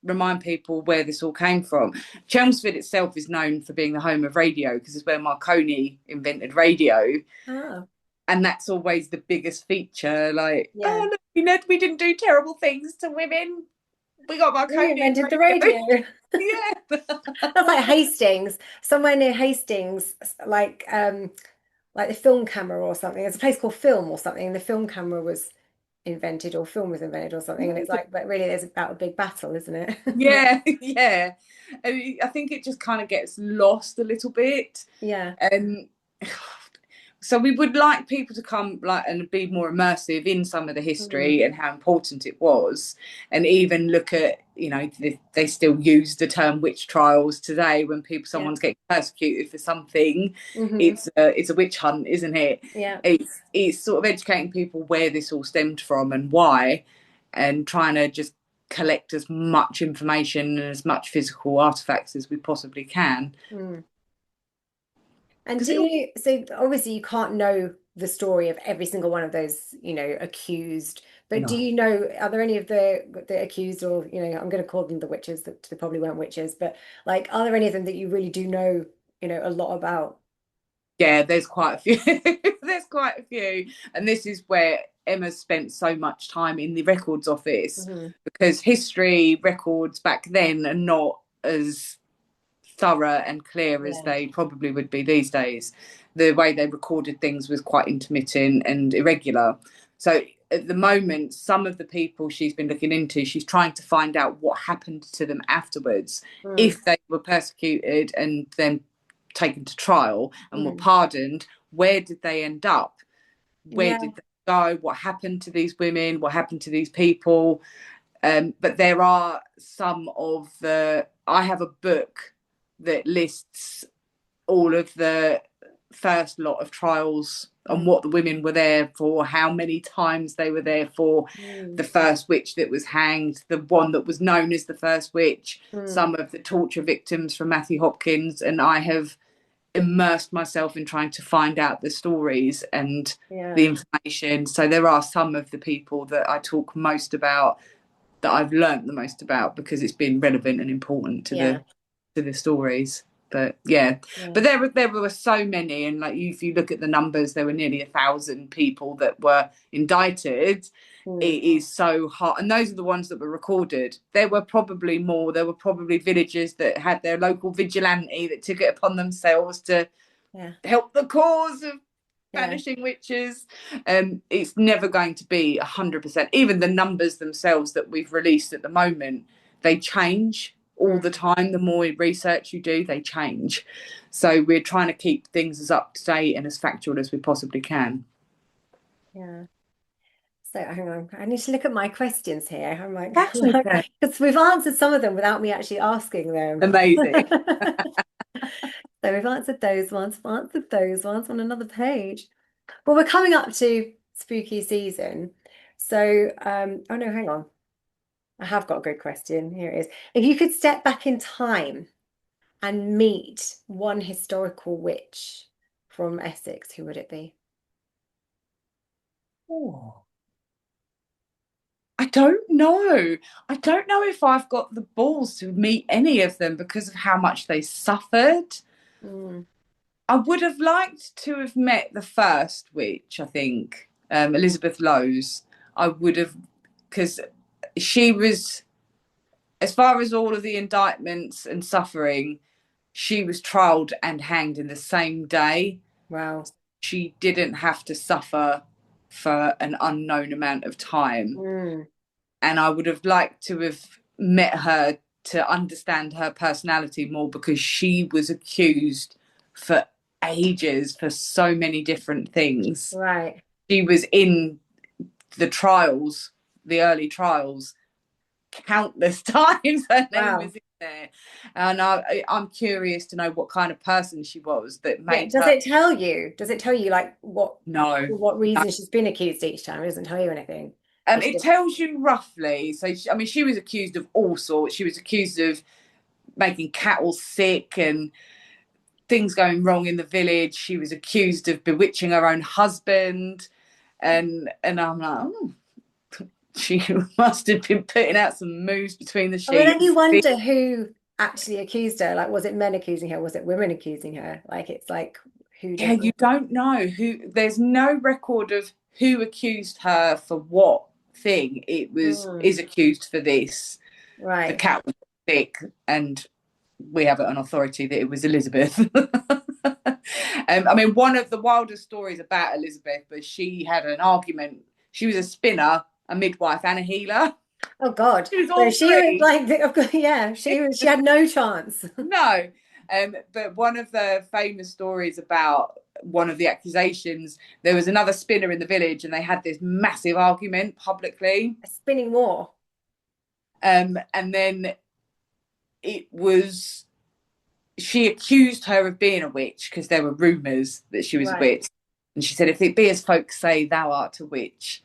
remind people where this all came from. Chelmsford itself is known for being the home of radio because it's where Marconi invented radio, oh, and that's always the biggest feature. Like, yeah. oh look, we didn't do terrible things to women. We got We Marconi invented the radio. radio. Yeah. That's like Hastings, somewhere near Hastings, like the film camera or something. There's a place called Film or something, and the film camera was invented or film was invented or something. And it's like, but really, there's about a big battle, isn't it? Yeah, yeah. I think it just kind of gets lost a little bit. Yeah. Um, So we would like people to come and be more immersive in some of the history and how important it was, and even look at, they still use the term witch trials today when someone's getting persecuted for something. It's a witch hunt, isn't it? Yeah. It's sort of educating people where this all stemmed from and why, and trying to just collect as much information and as much physical artifacts as we possibly can. And so obviously you can't know the story of every single one of those, accused, but No. do you know, are there any of the accused, or, I'm going to call them the witches, that they probably weren't witches, but like, are there any of them that you really do know, a lot about? Yeah, there's quite a few. There's quite a few. And this is where Emma's spent so much time in the records office, because history records back then are not as thorough and clear as they probably would be these days. The way they recorded things was quite intermittent and irregular. So at the moment, some of the people she's been looking into, she's trying to find out what happened to them afterwards, if they were persecuted and then taken to trial and were pardoned. Where did they end up? Where did they go? What happened to these women? What happened to these people? But there are some of I have a book that lists all of the first lot of trials and what the women were there for, how many times they were there for, the first witch that was hanged, the one that was known as the first witch, some of the torture victims from Matthew Hopkins. And I have immersed myself in trying to find out the stories and the information. So there are some of the people that I talk most about, that I've learnt the most about, because it's been relevant and important to the stories. But but there were so many, and like if you look at the numbers, there were nearly 1,000 people that were indicted. It is so hard, and those are the ones that were recorded. There were probably more. There were probably villagers that had their local vigilante that took it upon themselves to help the cause of banishing witches. It's never going to be 100%. Even the numbers themselves that we've released at the moment, they change all the time. The more research you do, they change. So we're trying to keep things as up to date and as factual as we possibly can. So hang on, I need to look at my questions here. I'm like, That's okay. because we've answered some of them without me actually asking them. Amazing. So we've answered those ones, on another page. Well, we're coming up to spooky season. So, oh no, hang on. I have got a good question. Here it is. If you could step back in time and meet one historical witch from Essex, who would it be? Oh. I don't know. I don't know if I've got the balls to meet any of them because of how much they suffered. I would have liked to have met the first witch, I think, Elizabeth Lowes. I would have, because she was, as far as all of the indictments and suffering, she was trialed and hanged in the same day. Wow. She didn't have to suffer for an unknown amount of time. And I would have liked to have met her to understand her personality more, because she was accused for ages for so many different things. Right. She was in the trials, the early trials, countless times. Her name was in there. And I'm curious to know what kind of person she was that made Does her... it tell you? Does it tell you like what reason No. she's been accused each time? It doesn't tell you anything. It tells you roughly. So, she was accused of all sorts. She was accused of making cattle sick and things going wrong in the village. She was accused of bewitching her own husband. And I'm like, oh, she must have been putting out some moves between the sheets. Well, then you wonder who actually accused her. Like, was it men accusing her? Was it women accusing her? Like, it's like, who does you don't know who. There's no record of who accused her for what thing. It was is accused for this. Right. The cat was sick, and we have it on authority that it was Elizabeth. I mean, one of the wildest stories about Elizabeth was she had an argument. She was a spinner, a midwife, and a healer. Oh God! She was all she was like, she had no chance. No, but one of the famous stories about one of the accusations, there was another spinner in the village and they had this massive argument publicly. A spinning war. And then she accused her of being a witch because there were rumours that she was a witch. And she said, if it be as folks say, thou art a witch.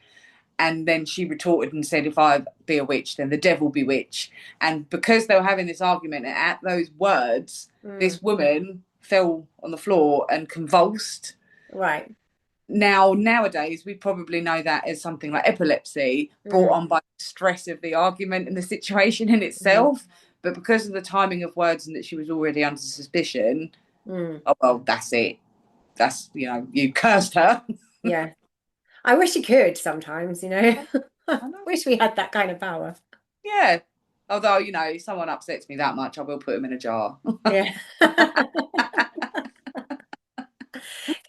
And then she retorted and said, if I be a witch, then the devil be witch. And because they were having this argument, and at those words, this woman fell on the floor and convulsed. Right. Nowadays, we probably know that as something like epilepsy brought on by the stress of the argument and the situation in itself. But because of the timing of words and that she was already under suspicion, oh, well, that's it. That's, you cursed her. Yeah. I wish you could sometimes, I wish we had that kind of power. Yeah. Although, if someone upsets me that much, I will put them in a jar. Yeah.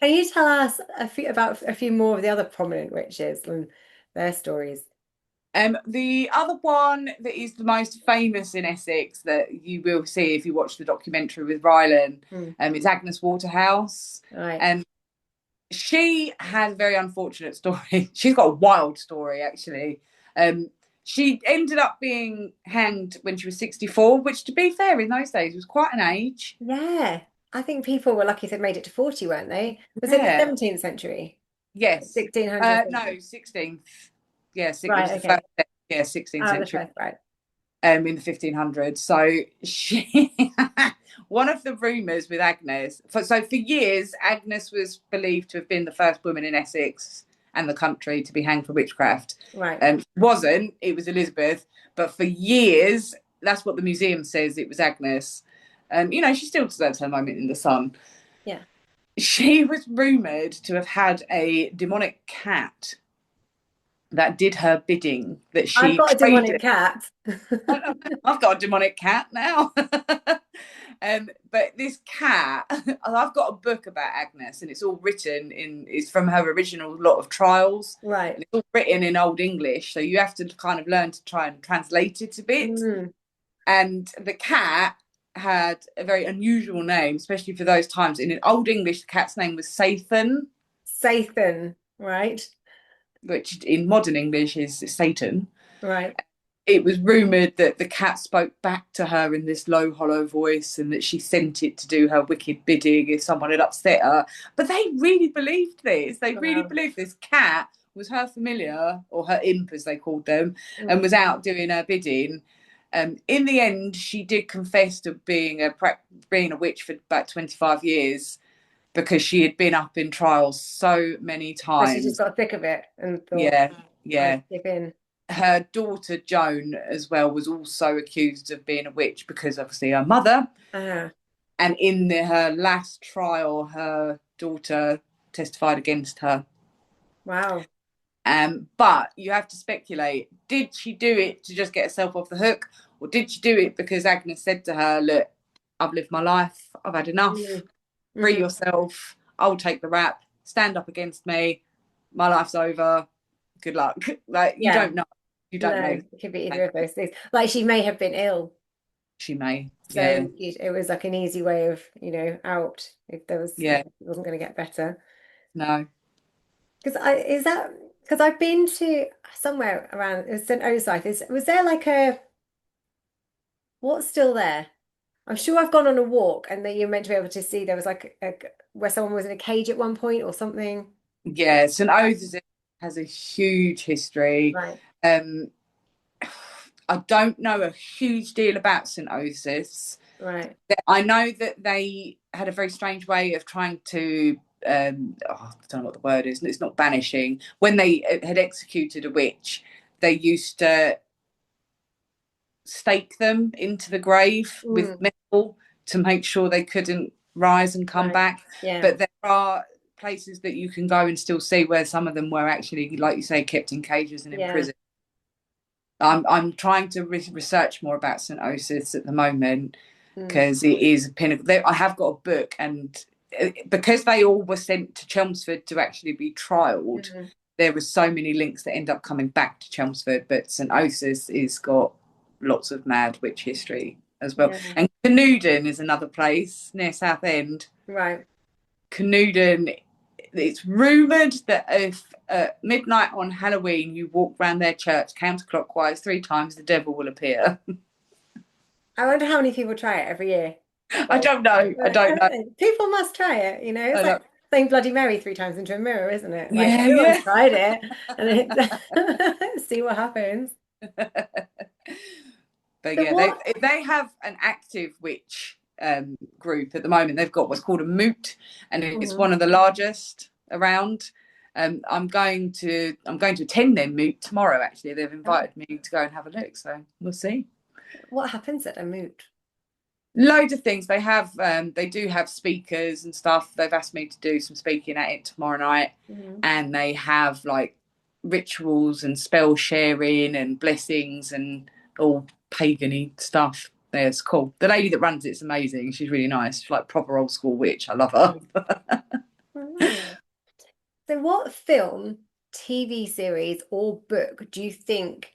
Can you tell us about a few more of the other prominent witches and their stories? The other one that is the most famous in Essex that you will see if you watch the documentary with Rylan is Agnes Waterhouse. Right. And she had a very unfortunate story. She's got a wild story, actually. She ended up being hanged when she was 64, which, to be fair, in those days was quite an age. Yeah. I think people were lucky if they made it to 40, weren't they? Was it the 17th century? Yes. 1600s? No, 16th. Yeah, right, it was okay. the first, 16th century. Right. In the 1500s. So she, one of the rumours with Agnes, for years, Agnes was believed to have been the first woman in Essex and the country to be hanged for witchcraft. Right. Wasn't, it was Elizabeth, but for years, that's what the museum says, it was Agnes. And, she still deserves her moment in the sun. Yeah. She was rumoured to have had a demonic cat that did her bidding. That she I've got a demonic cat. I've got a demonic cat now. But this cat, I've got a book about Agnes, and it's all written it's from her original lot of trials. Right. And it's all written in Old English, so you have to kind of learn to try and translate it a bit. And the cat had a very unusual name, especially for those times. In Old English, the cat's name was Sathan. Sathan, right. Which in modern English is Satan. Right. It was rumoured that the cat spoke back to her in this low, hollow voice and that she sent it to do her wicked bidding if someone had upset her. But they really believed this. They really believed this cat was her familiar, or her imp, as they called them, and was out doing her bidding. In the end, she did confess to being a witch for about 25 years. Because she had been up in trials so many times. But she just got thick of it and thought, yeah. Give in. Her daughter Joan as well was also accused of being a witch because obviously her mother. And in her last trial, her daughter testified against her. Wow. But you have to speculate, did she do it to just get herself off the hook? Or did she do it because Agnes said to her, look, I've lived my life, I've had enough. Free yourself, I'll take the rap, stand up against me, my life's over, good luck. You don't know. You don't know. It could be either of those things. Like, she may have been ill. She may. So it was like an easy way of, out if there was, if it wasn't going to get better. No. Because I've been to somewhere around St. Osyth. Was there what's still there? I'm sure I've gone on a walk and that you're meant to be able to see there was where someone was in a cage at one point or something. Yeah, St. Osyth has a huge history. Right. I don't know a huge deal about St. Osyth. Right. I know that they had a very strange way of trying to, I don't know what the word is, it's not banishing. When they had executed a witch, they used to stake them into the grave with metal to make sure they couldn't rise and come back. Yeah. But there are places that you can go and still see where some of them were actually, like you say, kept in cages and in prison. I'm trying to research more about St. Osyth at the moment because it is a pinnacle. I have got a book, and because they all were sent to Chelmsford to actually be trialled, there were so many links that end up coming back to Chelmsford. But St. Osyth has got lots of mad witch history as well. And Canewdon is another place near Southend. Right. Canoodan, it's rumoured that if at midnight on Halloween you walk round their church counterclockwise 3 times, the devil will appear. I wonder how many people try it every year. I don't know. I don't know. People must try it, you know. It's I like don't, saying Bloody Mary 3 times into a mirror, isn't it? Like yeah, everyone's yeah. tried it, and see what happens. But So yeah, what? they have an active witch group at the moment. They've got what's called a moot, and it's Mhm. one of the largest around. I'm going to attend their moot tomorrow. Actually, they've invited me to go and have a look, so we'll see. What happens at a moot? Loads of things. They do have speakers and stuff. They've asked me to do some speaking at it tomorrow night, and they have like rituals and spell sharing and blessings and all pagan-y stuff. Yeah, it's cool. The lady that runs it's amazing. She's really nice. She's like proper old school witch. I love her. Oh. So what film, TV series, or book do you think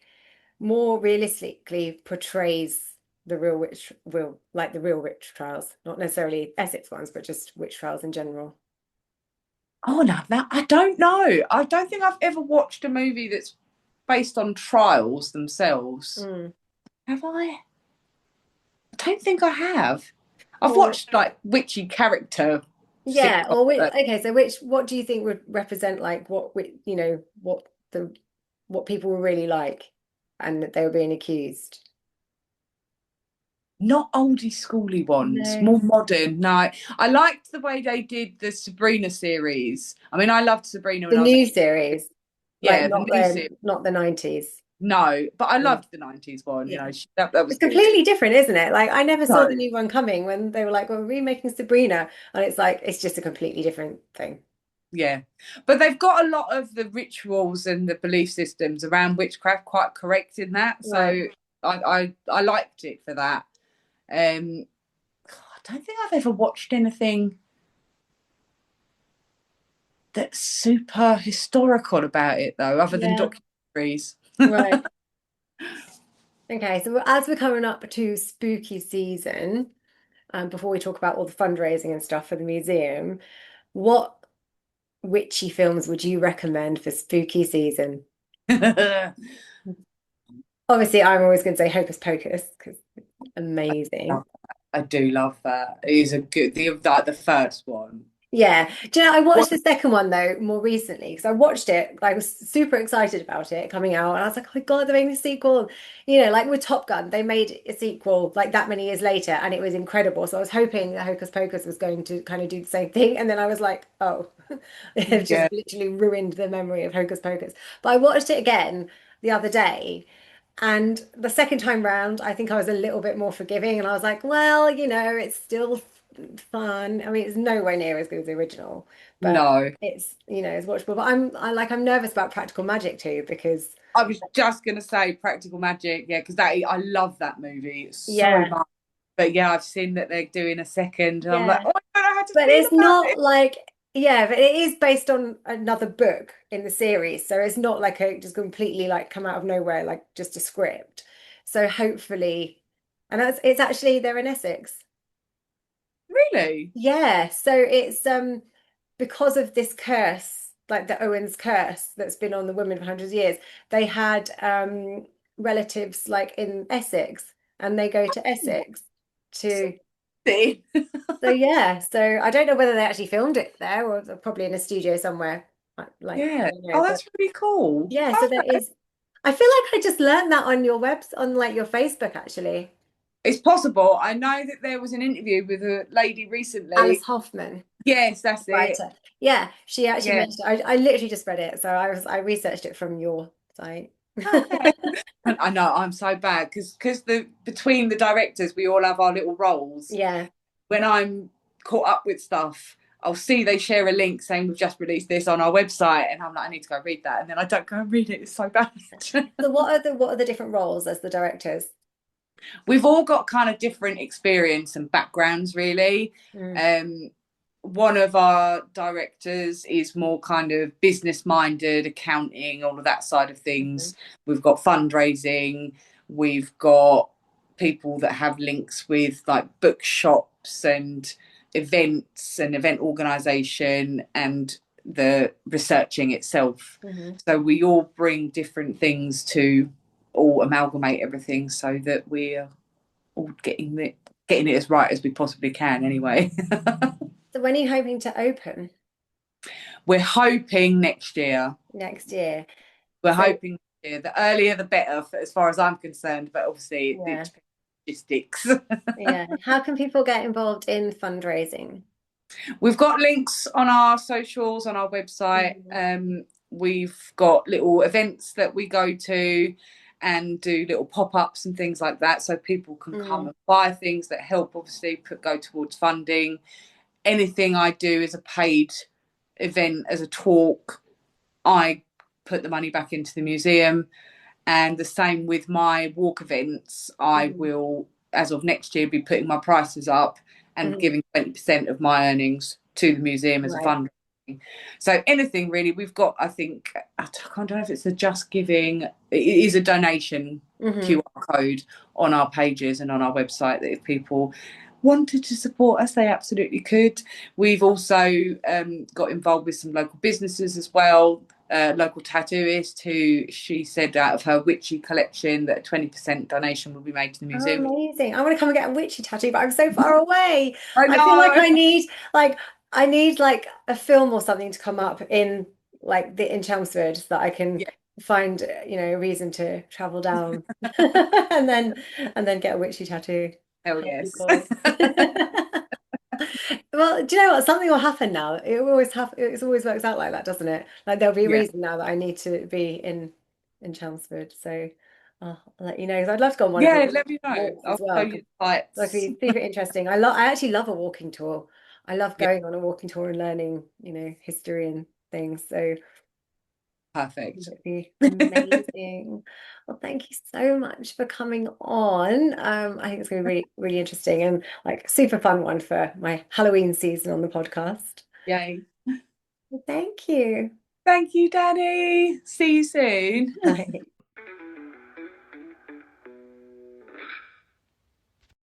more realistically portrays the real witch trials? Not necessarily Essex ones, but just witch trials in general. Oh no, that I don't know. I don't think I've ever watched a movie that's based on trials themselves. Mm. Have I? I don't think I have. I've Or watched like witchy character yeah, sitcoms. or okay, so what do you think would represent like what people were really like and that they were being accused? Not oldie schooly ones, No. more modern. No, I liked the way they did the Sabrina series. I mean, I loved Sabrina when The I was a new kid. series, like Yeah, the new series. not the 90s. No, but I Mm. loved the 90s one. You Yeah. know, that was It's good. completely different, isn't it? Like I never saw the So new one coming when they were like, well, we're remaking Sabrina. And it's like it's just a completely different thing. yeah, but they've got a lot of the rituals and the belief systems around witchcraft quite correct in that. Right. So I liked it for that. I don't think I've ever watched anything that's super historical about it though, other than Yeah. documentaries. Right. Okay, so as we're coming up to spooky season, before we talk about all the fundraising and stuff for the museum, what witchy films would you recommend for spooky season? Obviously, I'm always going to say Hocus Pocus because it's amazing. I do love that. It is a good the first one. Yeah. Do you know, I watched What the second one though more recently because I watched it. I was super excited about it coming out, and I was like, "Oh my God, they're making a sequel!" You know, like with Top Gun, they made a sequel like that many years later, and it was incredible. So I was hoping that Hocus Pocus was going to kind of do the same thing, and then I was like, "Oh, they've just yeah. literally ruined the memory of Hocus Pocus." But I watched it again the other day. And the second time round, I think I was a little bit more forgiving, and I was like, well, you know, it's still fun. I mean, it's nowhere near as good as the original, but No. it's, you know, it's watchable. But I'm nervous about Practical Magic too because I was just gonna say Practical Magic, yeah, because that I love that movie so yeah, much. But yeah, I've seen that they're doing a second, and I'm like, yeah. oh, I don't know how to But feel it's about not it. like yeah, but it is based on another book in the series, so it's not like a just completely like come out of nowhere, like just a script. So hopefully, and it's actually they're in Essex. Really? Yeah, so it's because of this curse, like the Owen's curse that's been on the women for hundreds of years, they had relatives like in Essex and they go to Essex to See? so yeah, so I don't know whether they actually filmed it there or they're probably in a studio somewhere. Like I Yeah. don't know, Oh, but that's really cool. yeah, so there Okay. is I feel like I just learned that on your on like your Facebook actually. It's possible. I know that there was an interview with a lady Alice recently. Hoffman. Yes, that's it. Writer. Yeah, she actually Yeah. mentioned I literally just read it, so I researched it from your site. Okay. And I know I'm so bad because the between the directors we all have our little roles. Yeah. When I'm caught up with stuff, I'll see they share a link saying we've just released this on our website, and I'm like, I need to go read that, and then I don't go and read it. It's so bad. So what are the different roles as the directors? We've all got kind of different experience and backgrounds, really. Mm. Um, one of our directors is more kind of business minded, accounting, all of that side of Mhm. things. We've got fundraising, we've got people that have links with like bookshops and events and event organisation and the researching itself. So we all bring different things to all amalgamate everything so that we're all getting it as right as we possibly can anyway. So when are you hoping to open? We're hoping next year. Next year. We're hoping next year. The earlier the better, as far as I'm concerned, but obviously it depends on logistics. Yeah. How can people get involved in fundraising? We've got links on our socials, on our website. We've got little events that we go to and do little pop-ups and things like that, so people can come and buy things that help obviously go towards funding. Anything I do is a paid event, as a talk, I put the money back into the museum. And the same with my walk events. I will, as of next year, be putting my prices up and giving 20% of my earnings to the museum as a fundraising. So anything really, we've got, I think, I don't know if it's a Just Giving, it is a donation QR code on our pages and on our website, that if people wanted to support us, they absolutely could. We've also got involved with some local businesses as well. Local tattooist who, she said out of her witchy collection that a 20% donation will be made to the museum. Oh, amazing. I want to come and get a witchy tattoo, but I'm so far away. I feel like I need like a film or something to come up in like in Chelmsford so that I can find, a reason to travel down and then get a witchy tattoo. Hell yes. Cool. Well, do you know what? Something will happen now. It always works out like that, doesn't it? Like there'll be a reason now that I need to be in Chelmsford. So I'll let you know, because I'd love to go on one of your let me know. walks as I'll show well. you the sites. That'd be super interesting. I actually love a walking tour. I love going on a walking tour and learning, history and things. So perfect. it'd be amazing. Well, thank you so much for coming on. I think it's going to be really, really interesting and like super fun one for my Halloween season on the podcast. Yay. Thank you. Thank you, Danny. See you soon. Bye.